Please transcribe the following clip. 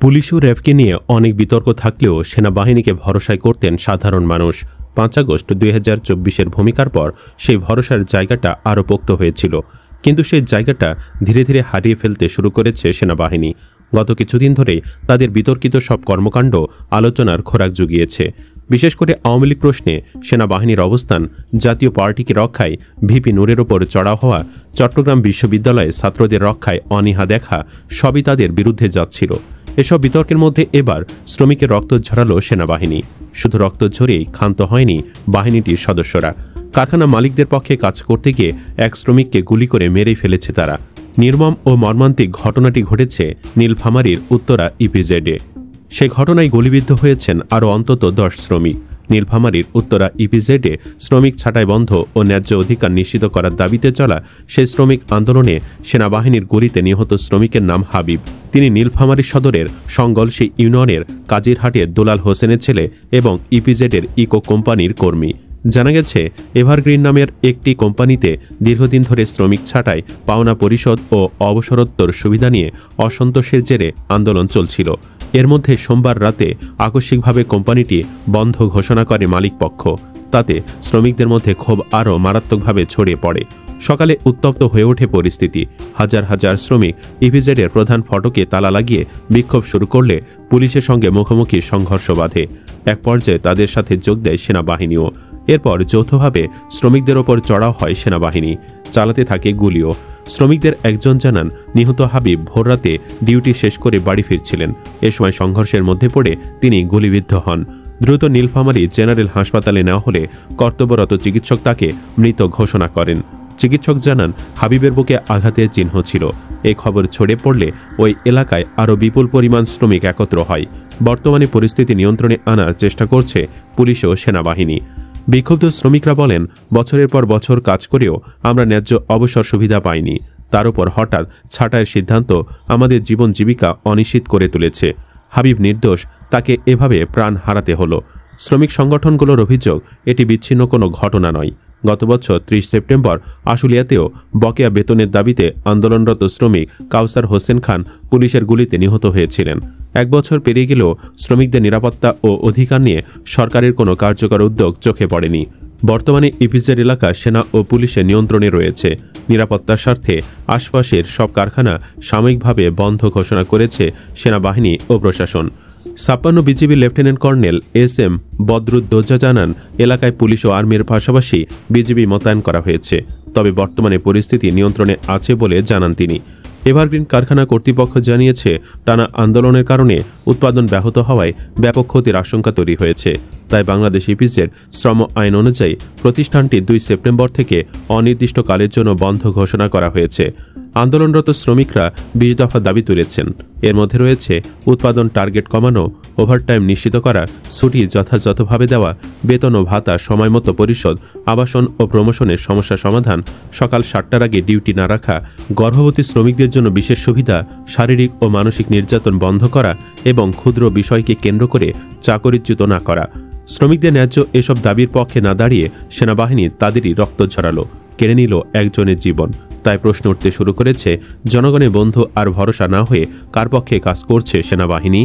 Police ও র্যাবকে নিয়ে অনেক বিতর্ক থাকলেও সেনাবাহিনীকে ভরসায় করতেন সাধারণ মানুষ। ৫ আগস্ট ২০২৪-এর ভূমিকার পর সেই ভরসার জায়গাটা আরও পোক্ত হয়েছিল, কিন্তু সেই জায়গাটা ধীরে ধীরে হারিয়ে ফেলতে শুরু করেছে সেনাবাহিনী। গত কিছুদিন ধরেই তাদের বিতর্কিত সব কর্মকাণ্ড আলোচনার খোরাক জুগিয়েছে। বিশেষ করে আওয়ামী লীগ প্রশ্নে সেনাবাহিনীর অবস্থান, জাতীয় পার্টিকে রক্ষায় ভিপি নূরের ওপর চড়াও হওয়া, চট্টগ্রাম বিশ্ববিদ্যালয়ে ছাত্রদের রক্ষায় অনীহা দেখা, সবই তাদের বিরুদ্ধে যাচ্ছিল। এসব বিতর্কের মধ্যে এবার শ্রমিকের রক্ত ঝরালো সেনাবাহিনী। শুধু রক্ত ঝরেই ক্ষান্ত হয়নি বাহিনীটির সদস্যরা। কারখানা মালিকদের পক্ষে কাজ করতে গিয়ে এক শ্রমিককে গুলি করে মেরেই ফেলেছে তারা। নির্মম ও মর্মান্তিক ঘটনাটি ঘটেছে নীলফামারীর উত্তরা ইপিজেডে। সে ঘটনায় গুলিবিদ্ধ হয়েছেন আরও অন্তত ১০ শ্রমিক। নীলফামারীর উত্তরা ইপিজেডে শ্রমিক ছাঁটাই বন্ধ ও ন্যায্য অধিকার নিশ্চিত করার দাবিতে চলা সেই শ্রমিক আন্দোলনে সেনাবাহিনীর গুলিতে নিহত শ্রমিকের নাম হাবিব। তিনি নীলফামারী সদরের সংগলসী ইউনিয়নের কাজিরহাটের দুলাল হোসেনের ছেলে এবং ইপিজেডের ইকো কোম্পানির কর্মী। জানা গেছে, এভারগ্রিন নামের একটি কোম্পানিতে দীর্ঘদিন ধরে শ্রমিক ছাঁটাই, পাওনা পরিশোধ ও অবসরোত্তর সুবিধা নিয়ে অসন্তোষের জেরে আন্দোলন চলছিল। এর মধ্যে সোমবার রাতে আকস্মিকভাবে কোম্পানিটি বন্ধ ঘোষণা করে মালিকপক্ষ। তাতে শ্রমিকদের মধ্যে ক্ষোভ আরও মারাত্মকভাবে ছড়িয়ে পড়ে। সকালে উত্তপ্ত হয়ে ওঠে পরিস্থিতি। হাজার হাজার শ্রমিক ইপিজেডের প্রধান ফটকে তালা লাগিয়ে বিক্ষোভ শুরু করলে পুলিশের সঙ্গে মুখোমুখি সংঘর্ষ বাধে। এক পর্যায়ে তাদের সাথে যোগ দেয় সেনাবাহিনীও। এরপর যৌথভাবে শ্রমিকদের ওপর চড়াও হয় সেনাবাহিনী, চালাতে থাকে গুলিও। শ্রমিকদের একজন জানান, নিহত হাবিব ভোররাতে ডিউটি শেষ করে বাড়ি ফিরছিলেন। এ সময় সংঘর্ষের মধ্যে পড়ে তিনি গুলিবিদ্ধ হন। দ্রুত নীলফামারী জেনারেল হাসপাতালে নেওয়া হলে কর্তব্যরত চিকিৎসক তাকে মৃত ঘোষণা করেন। চিকিৎসক জানান, হাবিবের বুকে আঘাতের চিহ্ন ছিল। এই খবর ছড়িয়ে পড়লে ওই এলাকায় আরও বিপুল পরিমাণ শ্রমিক একত্র হয়। বর্তমানে পরিস্থিতি নিয়ন্ত্রণে আনার চেষ্টা করছে পুলিশ ও সেনাবাহিনী। বিক্ষুব্ধ শ্রমিকরা বলেন, বছরের পর বছর কাজ করেও আমরা ন্যায্য অবসর সুবিধা পাইনি। তার উপর হঠাৎ ছাঁটাইয়ের সিদ্ধান্ত আমাদের জীবন জীবিকা অনিশ্চিত করে তুলেছে। হাবিব নির্দোষ, তাকে এভাবে প্রাণ হারাতে হলো। শ্রমিক সংগঠনগুলোর অভিযোগ, এটি বিচ্ছিন্ন কোনো ঘটনা নয়। গত বছর ৩০ সেপ্টেম্বর আশুলিয়াতেও বকেয়া বেতনের দাবিতে আন্দোলনরত শ্রমিক কাউসার হোসেন খান পুলিশের গুলিতে নিহত হয়েছিলেন। ১ বছর পেরিয়ে গেলেও শ্রমিকদের নিরাপত্তা ও অধিকার নিয়ে সরকারের কোনো কার্যকর উদ্যোগ চোখে পড়েনি। বর্তমানে ইপিজেড এলাকা সেনা ও পুলিশের নিয়ন্ত্রণে রয়েছে। নিরাপত্তার স্বার্থে আশপাশের সব কারখানা সাময়িকভাবে বন্ধ ঘোষণা করেছে সেনাবাহিনী ও প্রশাসন। ৫৬ BGB lieutenant colonel SM Badruddoza জানান, এলাকায় পুলিশ ও আর্মির পাশাপাশি বিজিবি মোতায়েন করা হয়েছে। তবে বর্তমানে পরিস্থিতি নিয়ন্ত্রণে আছে বলে জানান তিনি। এভারগ্রিন কারখানা কর্তৃপক্ষ জানিয়েছে, টানা আন্দোলনের কারণে উৎপাদন ব্যাহত হওয়ায় ব্যাপক ক্ষতির আশঙ্কা তৈরি হয়েছে। তাই বাংলাদেশ ইপিজেড শ্রম আইন অনুযায়ী প্রতিষ্ঠানটি ২ সেপ্টেম্বর থেকে অনির্দিষ্টকালের জন্য বন্ধ ঘোষণা করা হয়েছে। আন্দোলনরত শ্রমিকরা ২০ দফা দাবি তুলেছেন। এর মধ্যে রয়েছে উৎপাদন টার্গেট কমানো, ওভারটাইম নিশ্চিত করা, ছুটি যথাযথভাবে দেওয়া, বেতন ও ভাতা সময়মতো পরিশোধ, আবাসন ও প্রমোশনের সমস্যা সমাধান, সকাল ৭টার আগে ডিউটি না রাখা, গর্ভবতী শ্রমিকদের জন্য বিশেষ সুবিধা, শারীরিক ও মানসিক নির্যাতন বন্ধ করা এবং ক্ষুদ্র বিষয়কে কেন্দ্র করে চাকরিচ্যুত না করা। শ্রমিকদের ন্যায্য এসব দাবির পক্ষে না দাঁড়িয়ে সেনাবাহিনী তাদেরই রক্ত ঝরালো, কেড়ে নিল একজনের জীবন। তাই প্রশ্ন উঠতে শুরু করেছে, জনগণের বন্ধু আর ভরসা না হয়ে কার পক্ষে কাজ করছে সেনাবাহিনী?